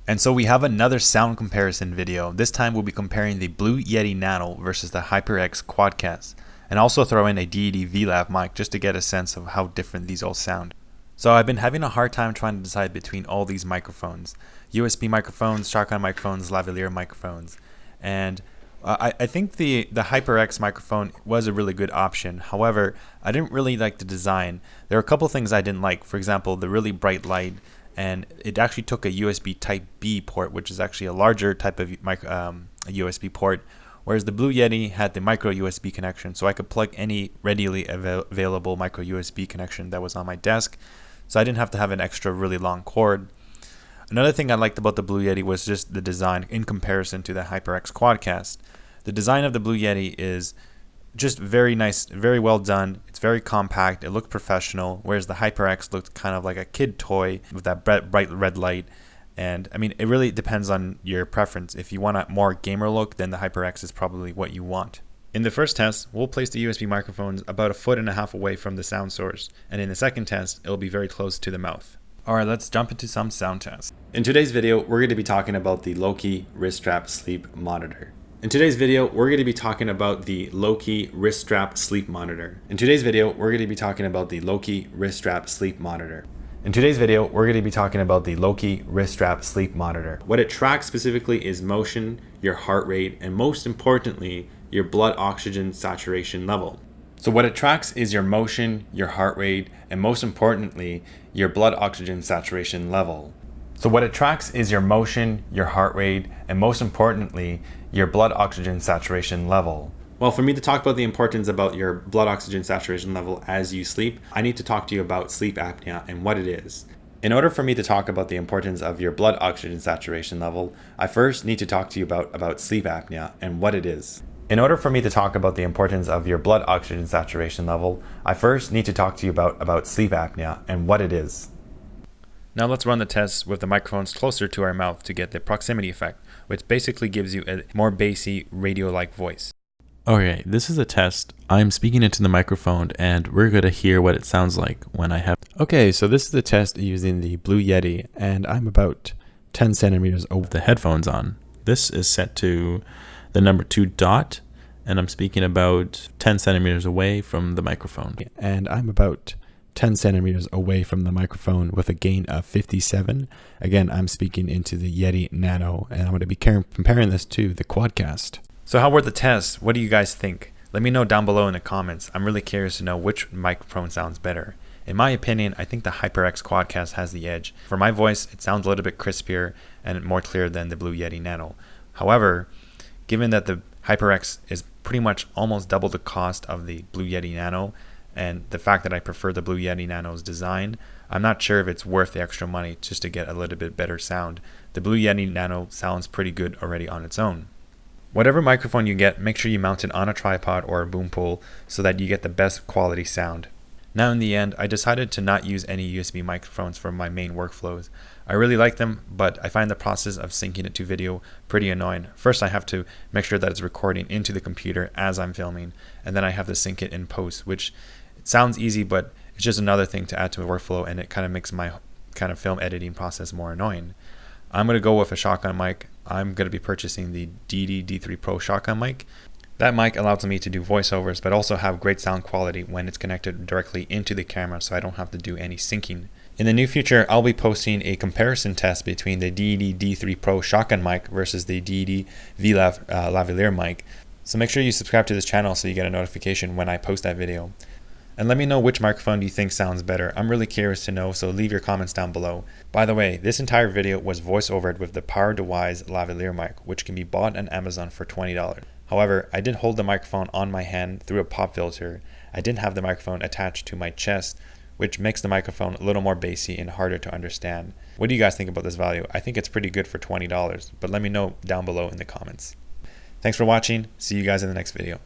And so we have another sound comparison video. This time we'll be comparing the Blue Yeti Nano versus the HyperX Quadcast, and also throw in a Deity VLAV mic just to get a sense of how different these all sound. So I've been having a hard time trying to decide between all these microphones. USB microphones, shotgun microphones, lavalier microphones. And I think the HyperX microphone was a really good option. However, I didn't really like the design. There are a couple things I didn't like. For example, the really bright light, and it actually took a USB Type B port, which is actually a larger type of USB port, whereas the Blue Yeti had the micro USB connection, so I could plug any readily available micro USB connection that was on my desk, so I didn't have to have an extra really long cord. Another thing I liked about the Blue Yeti was just the design in comparison to the HyperX Quadcast. The design of the Blue Yeti is just very nice, very well done. It's very compact. It looked professional, whereas the HyperX looked kind of like a kid toy with that bright red light. And I mean, it really depends on your preference. If you want a more gamer look, then the HyperX is probably what you want. In the first test, we'll place the USB microphones about 1.5 feet away from the sound source. And in the second test, it'll be very close to the mouth. Alright, let's jump into some sound tests. In today's video, we're going to be talking about the Loki wrist strap sleep monitor. In today's video, we're going to be talking about the Loki wrist strap sleep monitor. In today's video, we're going to be talking about the Loki wrist strap sleep monitor. In today's video, we're going to be talking about the Loki wrist strap sleep monitor. What it tracks specifically is motion, your heart rate, and most importantly, your blood oxygen saturation level. So what it tracks is your motion, your heart rate, and most importantly, your blood oxygen saturation level. So what it tracks is your motion, your heart rate, and most importantly, your blood oxygen saturation level. Well, for me to talk about the importance about your blood oxygen saturation level as you sleep, I need to talk to you about sleep apnea and what it is. In order for me to talk about the importance of your blood oxygen saturation level, I first need to talk to you about sleep apnea and what it is. In order for me to talk about the importance of your blood oxygen saturation level, I first need to talk to you about sleep apnea and what it is. Now let's run the test with the microphones closer to our mouth to get the proximity effect, which basically gives you a more bassy, radio-like voice. Okay, this is a test. I'm speaking into the microphone and we're going to hear what it sounds like when I have... Okay, so this is the test using the Blue Yeti, and I'm about 10 centimeters over the headphones on. This is set to the number 2 dot, and I'm speaking about 10 centimeters away from the microphone. And I'm about 10 centimeters away from the microphone with a gain of 57. Again, I'm speaking into the Yeti Nano, and I'm going to be comparing this to the Quadcast. So how were the tests? What do you guys think? Let me know down below in the comments. I'm really curious to know which microphone sounds better. In my opinion, I think the HyperX Quadcast has the edge. For my voice, it sounds a little bit crispier and more clear than the Blue Yeti Nano. However, given that the HyperX is pretty much almost double the cost of the Blue Yeti Nano, and the fact that I prefer the Blue Yeti Nano's design, I'm not sure if it's worth the extra money just to get a little bit better sound. The Blue Yeti Nano sounds pretty good already on its own. Whatever microphone you get, make sure you mount it on a tripod or a boom pole so that you get the best quality sound. Now in the end, I decided to not use any USB microphones for my main workflows. I really like them, but I find the process of syncing it to video pretty annoying. First, I have to make sure that it's recording into the computer as I'm filming, and then I have to sync it in post, which it sounds easy, but it's just another thing to add to a workflow, and it kind of makes my kind of film editing process more annoying. I'm going to go with a shotgun mic. I'm going to be purchasing the Deity D3 Pro shotgun mic. That mic allows me to do voiceovers, but also have great sound quality when it's connected directly into the camera, so I don't have to do any syncing. In the near future, I'll be posting a comparison test between the Deity D3 Pro shotgun mic versus the Deity VLAV lavalier mic. So make sure you subscribe to this channel so you get a notification when I post that video. And let me know which microphone do you think sounds better. I'm really curious to know, so leave your comments down below. By the way, this entire video was voiceovered with the PowerDeWise lavalier mic, which can be bought on Amazon for $20. However, I did hold the microphone on my hand through a pop filter. I didn't have the microphone attached to my chest, which makes the microphone a little more bassy and harder to understand. What do you guys think about this value? I think it's pretty good for $20, but let me know down below in the comments. Thanks for watching. See you guys in the next video.